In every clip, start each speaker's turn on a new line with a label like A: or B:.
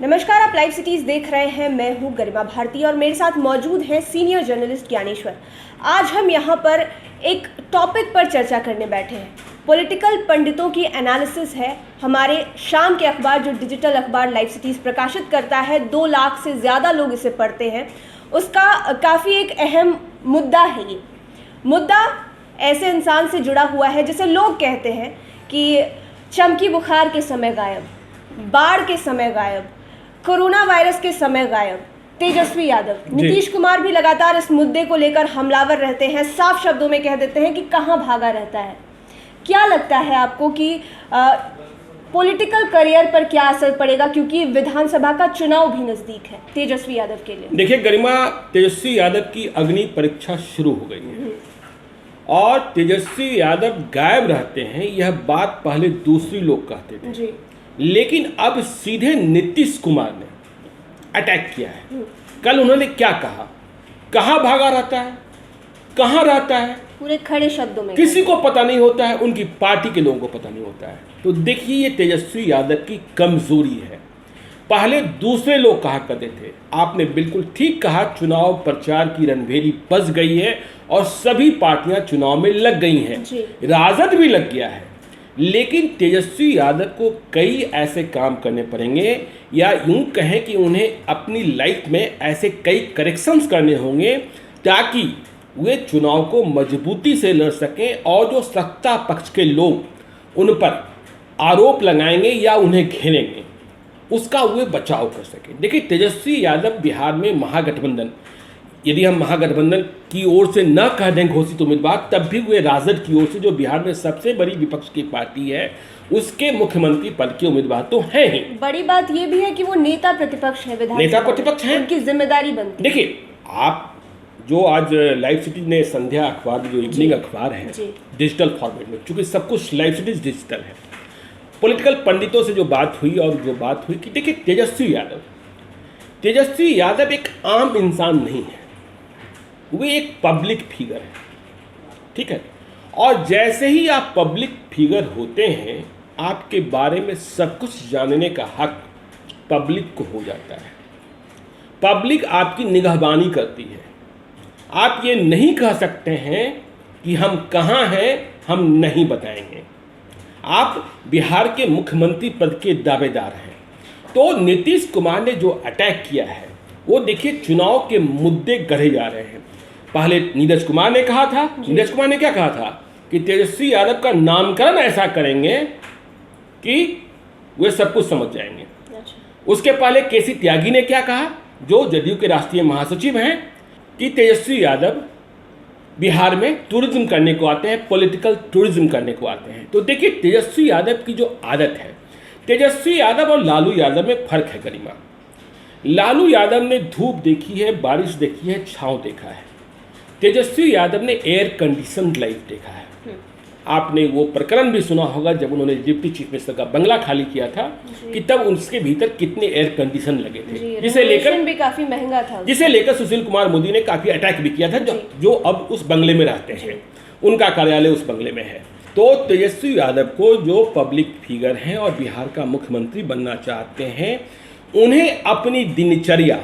A: नमस्कार, आप live cities देख रहे हैं। मैं हूं गरिमा भारती और मेरे साथ मौजूद हैं सीनियर जर्नलिस्ट ज्ञानेश्वर। आज हम यहां पर एक टॉपिक पर चर्चा करने बैठे हैं। पॉलिटिकल पंडितों की एनालिसिस है। हमारे शाम के अखबार, जो डिजिटल अखबार लाइव सिटीज प्रकाशित करता है, 2 लाख से ज़्यादा लोग इसे पढ़ते हैं। उसका काफ़ी एक अहम मुद्दा है। ये मुद्दा ऐसे इंसान से जुड़ा हुआ है जिसे लोग कहते हैं कि चमकी बुखार के समय गायब, बाढ़ के समय गायब, कोरोना वायरस के समय गायब। तेजस्वी यादव, नीतीश कुमार भी लगातार इस मुद्दे को लेकर हमलावर रहते हैं, साफ शब्दों में कह देते हैं कि कहाँ भागा रहता है। क्या लगता है आपको कि पॉलिटिकल करियर पर क्या असर पड़ेगा, क्योंकि विधानसभा का चुनाव भी नजदीक है तेजस्वी यादव के लिए?
B: देखिए गरिमा, तेजस्वी यादव की अग्नि परीक्षा शुरू हो गई है और तेजस्वी यादव गायब रहते हैं, यह बात पहले दूसरी लोग कहते थे जी। लेकिन अब सीधे नीतीश कुमार ने अटैक किया है। कल उन्होंने क्या कहा, कहाँ भागा रहता है, कहाँ रहता है,
A: पूरे खड़े शब्दों में
B: किसी को पता नहीं होता है, उनकी पार्टी के लोगों को पता नहीं होता है। तो देखिए, ये तेजस्वी यादव की कमजोरी है। पहले दूसरे लोग कहा करते थे, आपने बिल्कुल ठीक कहा, चुनाव प्रचार की रणभेरी बज गई है और सभी पार्टियां चुनाव में लग गई हैं, राजद भी लग गया है। लेकिन तेजस्वी यादव को कई ऐसे काम करने पड़ेंगे, या यूं कहें कि उन्हें अपनी लाइफ में ऐसे कई करेक्शंस करने होंगे ताकि वे चुनाव को मजबूती से लड़ सकें और जो सत्ता पक्ष के लोग उन पर आरोप लगाएंगे या उन्हें घेरेंगे, उसका वे बचाव कर सकें। देखिए, तेजस्वी यादव बिहार में महागठबंधन, यदि हम महागठबंधन की ओर से न कह दें घोषित उम्मीदवार, तब भी वे राजद की ओर से, जो बिहार में सबसे बड़ी विपक्ष की पार्टी है, उसके मुख्यमंत्री पद के उम्मीदवार तो हैं ही।
A: बड़ी बात यह भी है कि वो नेता प्रतिपक्ष है,
B: नेता प्रतिपक्ष है,
A: उनकी जिम्मेदारी बनती है।
B: देखिए, आप जो आज लाइव सिटी ने संध्या अखबार, जो इवनिंग अखबार है डिजिटल फॉर्मेट में, चूंकि सब कुछ लाइव सिटी डिजिटल है, पॉलिटिकल पंडितों से जो बात हुई और जो बात हुई कि देखिए, तेजस्वी यादव एक आम इंसान नहीं है, वे एक पब्लिक फिगर है, ठीक है। और जैसे ही आप पब्लिक फिगर होते हैं, आपके बारे में सब कुछ जानने का हक पब्लिक को हो जाता है। पब्लिक आपकी निगहबानी करती है। आप ये नहीं कह सकते हैं कि हम कहाँ हैं, हम नहीं बताएंगे। आप बिहार के मुख्यमंत्री पद के दावेदार हैं। तो नीतीश कुमार ने जो अटैक किया है, वो देखिए, चुनाव के मुद्दे गढ़े जा रहे हैं। पहले नीरज कुमार ने कहा था, नीरज कुमार ने क्या कहा था कि तेजस्वी यादव का नामकरण ऐसा करेंगे कि वे सब कुछ समझ जाएंगे। उसके पहले केसी त्यागी ने क्या कहा, जो जदयू के राष्ट्रीय महासचिव हैं, कि तेजस्वी यादव बिहार में टूरिज्म करने को आते हैं, पॉलिटिकल टूरिज्म करने को आते हैं। तो देखिए, तेजस्वी यादव की जो आदत है, तेजस्वी यादव और लालू यादव में फर्क है गरिमा। लालू यादव ने धूप देखी है, बारिश देखी है, छांव देखा है। तेजस्वी यादव ने एयर कंडीशन लाइफ देखा है। आपने वो प्रकरण भी सुना होगा जब उन्होंने डिप्टी चीफ मिनिस्टर का बंगला खाली किया था, कि तब उसके भीतर कितने एयर कंडीशन लगे थे, जिसे लेकर
A: भी काफी महंगा था,
B: जिसे लेकर सुशील कुमार मोदी ने काफी अटैक भी किया था, जो अब उस बंगले में रहते हैं, उनका कार्यालय उस बंगले में है। तो तेजस्वी यादव को, जो पब्लिक फिगर हैं और बिहार का मुख्यमंत्री बनना चाहते हैं, उन्हें अपनी दिनचर्या,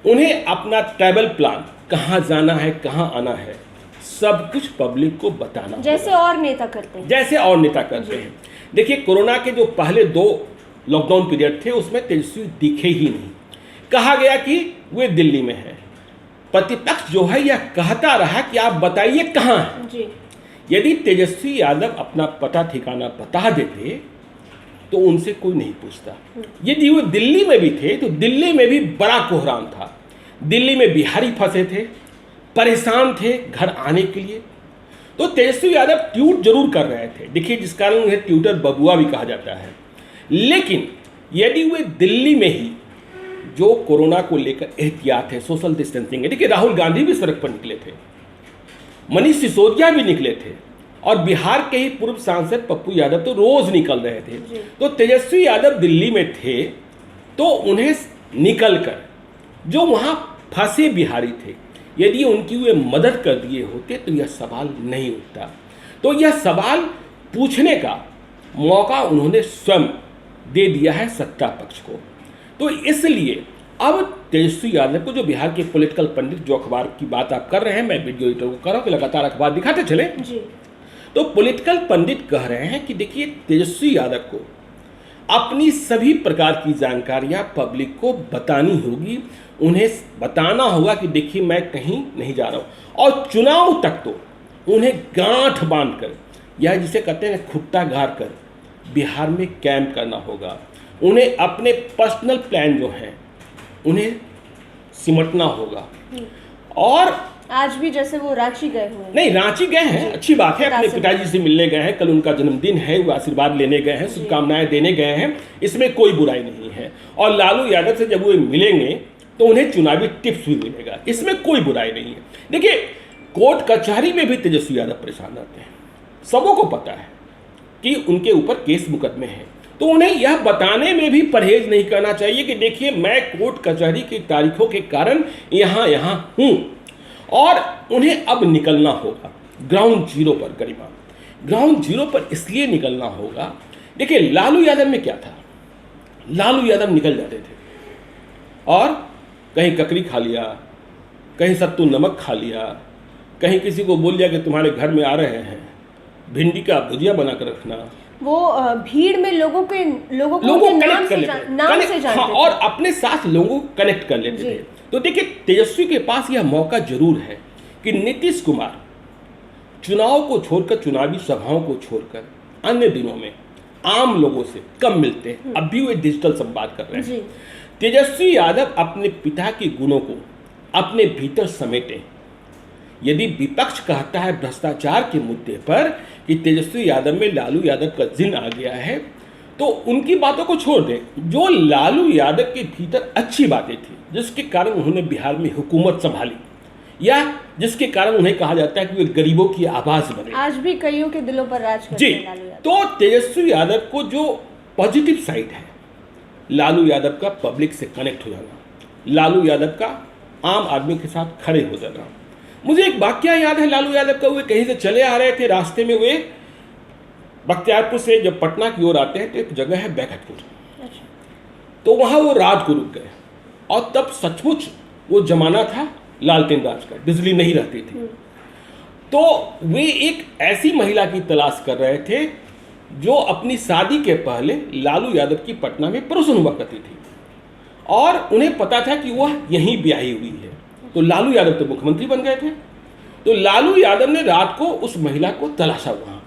B: उन्हें अपना ट्रैवल प्लान, कहाँ जाना है, कहाँ आना है, सब कुछ पब्लिक को बताना,
A: जैसे और नेता करते हैं। देखिए, कोरोना के जो पहले 2 लॉकडाउन पीरियड थे, उसमें तेजस्वी दिखे ही नहीं। कहा गया कि वे दिल्ली में हैं। प्रतिपक्ष जो है यह कहता रहा कि आप बताइए कहाँ हैं। यदि तेजस्वी यादव अपना पता ठिकाना बता देते तो उनसे कोई नहीं पूछता। यदि वो दिल्ली में भी थे तो दिल्ली में भी बड़ा कोहराम था। दिल्ली में बिहारी फंसे थे, परेशान थे घर आने के लिए। तो तेजस्वी यादव ट्वीट जरूर कर रहे थे, देखिए, जिस कारण उन्हें ट्विटर बबुआ भी कहा जाता है। लेकिन यदि वे दिल्ली में ही जो कोरोना को लेकर एहतियात है, सोशल डिस्टेंसिंग है, देखिए, राहुल गांधी भी सड़क पर निकले थे, मनीष सिसोदिया भी निकले थे, और बिहार के ही पूर्व सांसद पप्पू यादव तो रोज निकल रहे थे। तो तेजस्वी यादव दिल्ली में थे, तो उन्हें निकलकर जो वहाँ फंसे बिहारी थे, यदि उनकी वे मदद कर दिए होते तो यह सवाल नहीं उठता। तो यह सवाल पूछने का मौका उन्होंने स्वयं दे दिया है सत्ता पक्ष को। तो इसलिए अब तेजस्वी यादव को, जो बिहार के पॉलिटिकल पंडित, जो अखबार की बात आप कर रहे हैं, मैं वीडियो एडिटर को कर रहा हूँ कि लगातार अखबार दिखाते चले
B: जी।
A: तो पॉलिटिकल पंडित कह रहे हैं कि देखिए तेजस्वी यादव को अपनी सभी प्रकार की जानकारियां पब्लिक को बतानी होगी, उन्हें बताना होगा कि देखिए मैं कहीं नहीं जा रहा हूं, और चुनाव तक तो उन्हें गांठ बांधकर, या जिसे कहते हैं खुट्टा गाड़ कर बिहार में कैंप करना होगा। उन्हें अपने पर्सनल प्लान जो हैं उन्हें सिमटना होगा। और
B: आज भी जैसे वो रांची गए हुए हैं।
A: नहीं, रांची गए हैं, अच्छी बात है, अपने पिताजी से मिलने गए हैं, कल उनका जन्मदिन है, वो आशीर्वाद लेने गए हैं, शुभकामनाएं देने गए हैं, इसमें कोई बुराई नहीं है। और लालू यादव से जब वो मिलेंगे तो उन्हें चुनावी टिप्स भी मिलेगा, इसमें कोई बुराई नहीं है। देखिए कोर्ट कचहरी में भी तेजस्वी यादव परेशान रहते हैं, सबों को पता है कि उनके ऊपर केस मुकदमे हैं, तो उन्हें यह बताने में भी परहेज नहीं करना चाहिए कि देखिए मैं कोर्ट कचहरी की तारीखों के कारण यहाँ हूँ, और उन्हें अब निकलना होगा ग्राउंड जीरो पर। गरिमा, ग्राउंड जीरो पर इसलिए निकलना होगा, देखिए लालू यादव में क्या था, लालू यादव निकल जाते थे और कहीं ककड़ी खा लिया, कहीं सत्तू नमक खा लिया, कहीं किसी को बोल दिया कि तुम्हारे घर में आ रहे हैं, भिंडी का भुजिया बनाकर रखना।
B: वो भीड़ में लोगों को
A: कनेक्ट कर लेते
B: नाम से जानते
A: हाँ, और अपने साथ लोगों को कनेक्ट कर लेते थे। तो देखिए तेजस्वी के पास यह मौका जरूर है कि नीतीश कुमार चुनाव को छोड़कर, चुनावी सभाओं को छोड़कर अन्य दिनों में आम लोगों से कम मिलते हैं, अब भी वे डिजिटल संवाद कर रहे हैं। तेजस्वी यादव अपने पिता के गुणों को अपने भीतर समेटे। यदि विपक्ष कहता है भ्रष्टाचार के मुद्दे पर कि तेजस्वी यादव में लालू यादव का जिन आ गया है, तो उनकी बातों को छोड़ दें। जो लालू यादव के भीतर अच्छी बातें थी, जिसके कारण उन्होंने बिहार में हुकूमत संभाली, या जिसके कारण उन्हें कहा जाता है कि वे गरीबों की आवाज बने,
B: आज भी कईयों के दिलों पर राज करते हैं लालू यादव।
A: तो तेजस्वी यादव को जो पॉजिटिव साइड है, लालू यादव का पब्लिक से कनेक्ट हो जाना, लालू यादव का आम आदमी के साथ खड़े हो जाना। मुझे एक वाकया याद है लालू यादव का, वे कहीं से चले आ रहे थे, रास्ते में वे बख्तियारपुर से जब पटना की ओर आते हैं तो एक जगह है बैकटपुर, तो वहाँ वो रात को रुक गए, और तब सचमुच वो जमाना था लालटेन राज का, बिजली नहीं रहती थी। तो वे एक ऐसी महिला की तलाश कर रहे थे जो अपनी शादी के पहले लालू यादव की पटना में परोसन हुआ करती थी, और उन्हें पता था कि वह यहीं ब्याही हुई है। तो लालू यादव तो मुख्यमंत्री बन गए थे, तो लालू यादव ने रात को उस महिला को तलाशा वहाँ,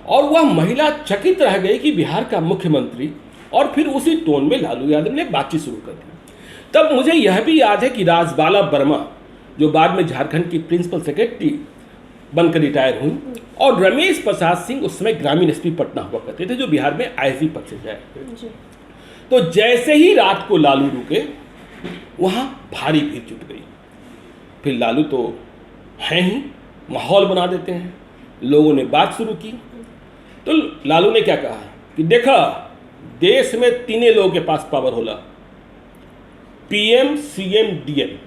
A: और वह महिला चकित रह गई कि बिहार का मुख्यमंत्री, और फिर उसी टोन में लालू यादव ने बातचीत शुरू कर दी। तब मुझे यह भी याद है कि राजबाला वर्मा, जो बाद में झारखंड की प्रिंसिपल सेक्रेटरी बनकर रिटायर हुई, और रमेश प्रसाद सिंह उस समय ग्रामीण एसपी पटना हुआ करते थे, जो बिहार में आईजी पद से जाए। तो जैसे ही रात को लालू रुके, वहाँ भारी भीड़ जुट गई। फिर लालू तो हैं ही, माहौल बना देते हैं, लोगों ने बात शुरू की। तो लालू ने क्या कहा कि देखा, देश में तीन लोगों के पास पावर होला, पीएम, सीएम, डीएम।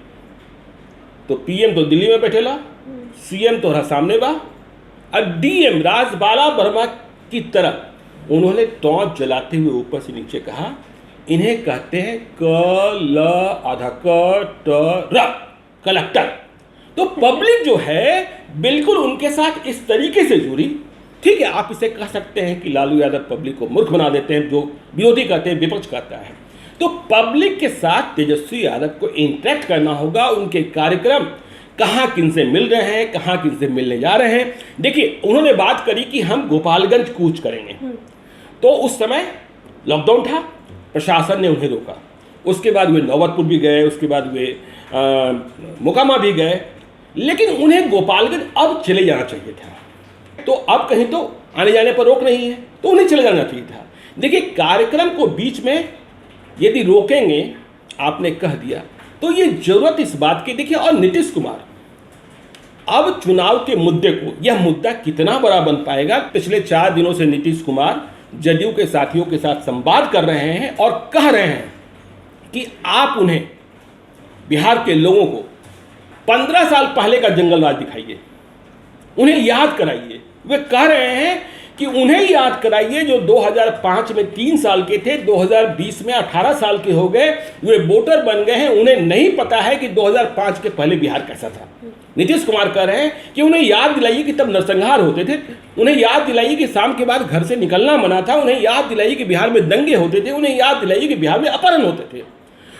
A: तो पीएम तो दिल्ली में बैठेला, सीएम तो सामने बा, और डीएम राजबाला वर्मा की तरह उन्होंने टॉर्च जलाते हुए ऊपर से नीचे कहा, इन्हें कहते हैं कलेक्टर। तो पब्लिक जो है बिल्कुल उनके साथ इस तरीके से जुड़ी। ठीक है, आप इसे कह सकते हैं कि लालू यादव पब्लिक को मूर्ख बना देते हैं, जो विरोधी कहते हैं, विपक्ष कहता है। तो पब्लिक के साथ तेजस्वी यादव को इंटरेक्ट करना होगा, उनके कार्यक्रम कहाँ किन से मिल रहे हैं, कहाँ किन से मिलने जा रहे हैं। देखिए उन्होंने बात करी कि हम गोपालगंज कूच करेंगे, तो उस समय लॉकडाउन था, प्रशासन ने उन्हें रोका। उसके बाद वे नौबतपुर भी गए, उसके बाद वे मोकामा भी गए, लेकिन उन्हें गोपालगंज अब चले जाना चाहिए था। तो अब कहीं तो आने जाने पर रोक नहीं है, तो उन्हें चले जाना चाहिए था। देखिए कार्यक्रम को बीच में यदि रोकेंगे, आपने कह दिया, तो ये जरूरत इस बात की। देखिए, और नीतीश कुमार अब चुनाव के मुद्दे को, यह मुद्दा कितना बड़ा बन पाएगा। पिछले 4 दिनों से नीतीश कुमार जदयू के साथियों के साथ संवाद कर रहे हैं और कह रहे हैं कि आप उन्हें, बिहार के लोगों को 15 साल पहले का जंगल राज दिखाइए, उन्हें याद कराइए। वे कह रहे हैं कि उन्हें याद कराइए जो 2005 में 3 साल के थे, 2020 में 18 साल के हो गए, वे वोटर बन गए हैं, उन्हें नहीं पता है कि 2005 के पहले बिहार कैसा था। नीतीश कुमार कह रहे हैं कि उन्हें याद दिलाइए कि तब नरसंहार होते थे, उन्हें याद दिलाइए कि शाम के बाद घर से निकलना मना था, उन्हें याद दिलाइए कि बिहार में दंगे होते थे, उन्हें याद दिलाइए कि बिहार में अपहरण होते थे।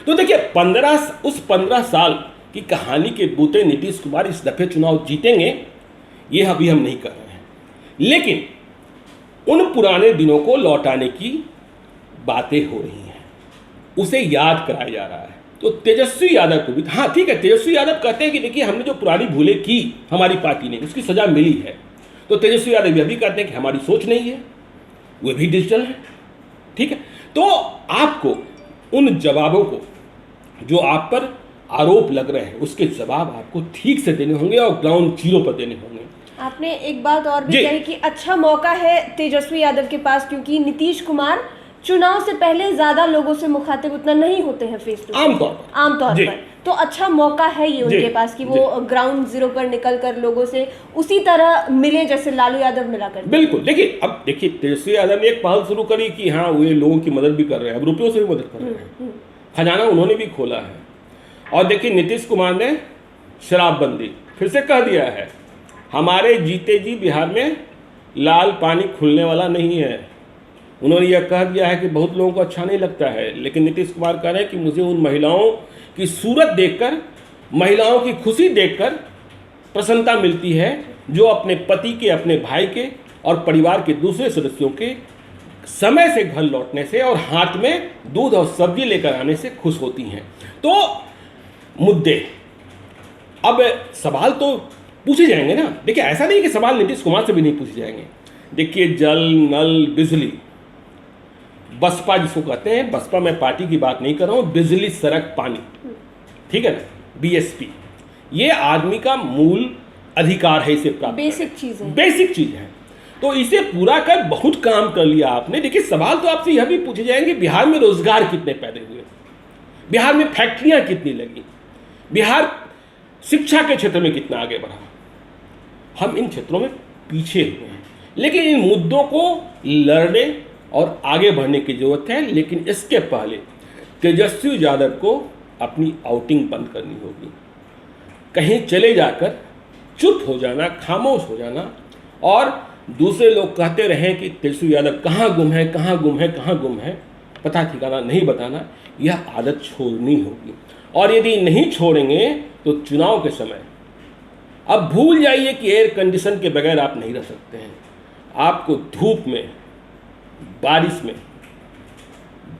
A: तो देखिए 15 साल की कहानी के बूते नीतीश कुमार इस दफे चुनाव जीतेंगे, ये अभी हम नहीं कर रहे हैं, लेकिन उन पुराने दिनों को लौटाने की बातें हो रही हैं, उसे याद कराया जा रहा है। तो तेजस्वी यादव को भी, हाँ ठीक है, तेजस्वी यादव कहते हैं कि देखिए हमने जो पुरानी भूलें की हमारी पार्टी ने, उसकी सजा मिली है। तो तेजस्वी यादव भी अभी कहते हैं कि हमारी सोच नहीं है, वे भी डिजिटल है, ठीक है। तो आपको उन जवाबों को जो आप पर आरोप लग रहे हैं, उसके जवाब आपको ठीक से देने होंगे और ग्राउंड जीरो पर देने होंगे।
C: आपने एक बात और भी कही कि अच्छा मौका है तेजस्वी यादव के पास, क्योंकि नीतीश कुमार चुनाव से पहले ज्यादा लोगों से मुखातिब उतना नहीं होते हैं फेस टू फेस, आमतौर पर। तो अच्छा मौका है ये उनके पास कि वो ग्राउंड जीरो पर निकल कर लोगों से उसी तरह मिले जैसे लालू यादव मिला कर।
A: बिल्कुल, देखिए अब देखिए तेजस्वी यादव ने एक पहल शुरू करी कि हाँ वे लोगों की मदद भी कर रहे हैं, अब रुपयों से भी मदद कर रहे हैं, खजाना उन्होंने भी खोला है। और देखिए नीतीश कुमार ने शराबबंदी फिर से कह दिया है, हमारे जीते जी बिहार में लाल पानी खुलने वाला नहीं है। उन्होंने यह कह दिया है कि बहुत लोगों को अच्छा नहीं लगता है, लेकिन नीतीश कुमार कह रहे हैं कि मुझे उन महिलाओं की सूरत देखकर, महिलाओं की खुशी देखकर प्रसन्नता मिलती है जो अपने पति के, अपने भाई के और परिवार के दूसरे सदस्यों के समय से घर लौटने से और हाथ में दूध और सब्जी लेकर आने से खुश होती हैं। तो मुद्दे, अब सवाल तो पूछे जाएंगे ना। देखिए ऐसा नहीं कि सवाल नीतीश कुमार से भी नहीं पूछे जाएंगे। देखिए जल, नल, बिजली, बसपा जिसको कहते हैं, बसपा मैं पार्टी की बात नहीं कर रहा हूँ, बिजली, सड़क, पानी, ठीक है ना, बीएसपी, ये आदमी का मूल अधिकार है, इसे प्राप्त
C: बेसिक चीज है,
A: बेसिक चीज है। तो इसे पूरा कर बहुत काम कर लिया आपने। देखिए सवाल तो आपसे यह भी पूछे जाएंगे, बिहार में रोजगार कितने पैदा हुए, बिहार में फैक्ट्रियां कितनी लगी, बिहार शिक्षा के क्षेत्र में कितना आगे बढ़ा। हम इन क्षेत्रों में पीछे हुए हैं, लेकिन इन मुद्दों को लड़ने और आगे बढ़ने की जरूरत है। लेकिन इसके पहले तेजस्वी यादव को अपनी आउटिंग बंद करनी होगी, कहीं चले जाकर चुप हो जाना, खामोश हो जाना, और दूसरे लोग कहते रहें कि तेजस्वी यादव कहाँ गुम है, कहाँ गुम है, कहाँ गुम है, पता ठिकाना नहीं बताना, यह आदत छोड़नी होगी। और यदि नहीं छोड़ेंगे तो चुनाव के समय अब भूल जाइए कि एयर कंडीशन के बगैर आप नहीं रह सकते हैं। आपको धूप में, बारिश में,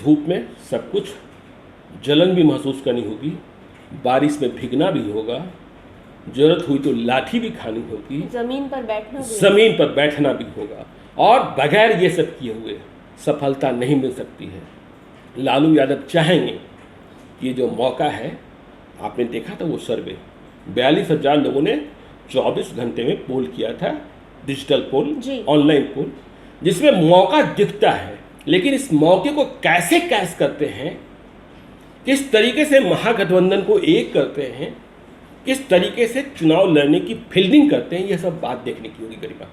A: धूप में सब कुछ जलन भी महसूस करनी होगी, बारिश में भीगना भी होगा, जरूरत हुई तो लाठी भी खानी होगी,
C: जमीन पर
A: बैठना भी होगा। और बगैर ये सब किए हुए सफलता नहीं मिल सकती है। लालू यादव चाहेंगे कि ये जो मौका है, आपने देखा था वो सर्वे, 42,000 लोगों ने 24 घंटे में पोल किया था, डिजिटल पोल, ऑनलाइन पोल, जिसमें मौका दिखता है। लेकिन इस मौके को कैसे कैश करते हैं, किस तरीके से महागठबंधन को एक करते हैं, किस तरीके से चुनाव लड़ने की फील्डिंग करते हैं, यह सब बात देखने की होगी गरिमा।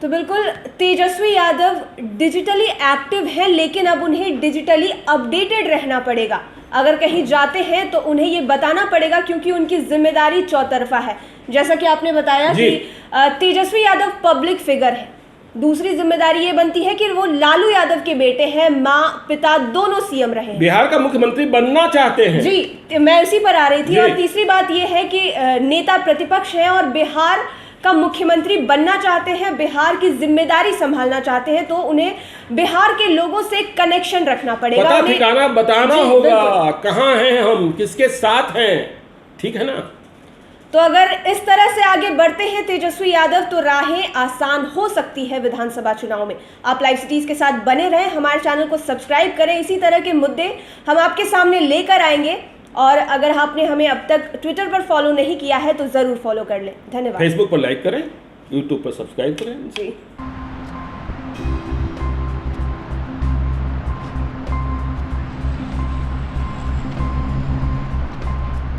C: तो बिल्कुल तेजस्वी यादव डिजिटली एक्टिव हैं, लेकिन अब उन्हें डिजिटली अपडेटेड रहना पड़ेगा। अगर कहीं जाते हैं तो उन्हें ये बताना पड़ेगा, क्योंकि उनकी जिम्मेदारी चौतरफा है। जैसा कि आपने बताया कि तेजस्वी यादव पब्लिक फिगर है, दूसरी जिम्मेदारी ये बनती है कि वो लालू यादव के बेटे हैं, माँ पिता दोनों सीएम रहे हैं,
A: बिहार का मुख्यमंत्री बनना चाहते हैं।
C: जी, मैं उसी पर आ रही थी। और तीसरी बात ये है कि नेता प्रतिपक्ष हैं और बिहार का मुख्यमंत्री बनना चाहते हैं, बिहार की जिम्मेदारी संभालना चाहते हैं, तो उन्हें बिहार के लोगों से कनेक्शन रखना पड़ेगा,
A: पता ठिकाना बताना होगा, कहाँ हैं हम, किसके साथ हैं, ठीक है ना।
C: तो अगर इस तरह से आगे बढ़ते हैं तेजस्वी यादव तो राहें आसान हो सकती है विधानसभा चुनाव में। आप लाइव सिटीज के साथ बने रहें, हमारे चैनल को सब्सक्राइब करें, इसी तरह के मुद्दे हम आपके सामने लेकर आएंगे। और अगर आपने हमें अब तक ट्विटर पर फॉलो नहीं किया है तो जरूर फॉलो कर लें। धन्यवाद।
A: फेसबुक पर लाइक करें, यूट्यूब पर सब्सक्राइब करें।
C: जी।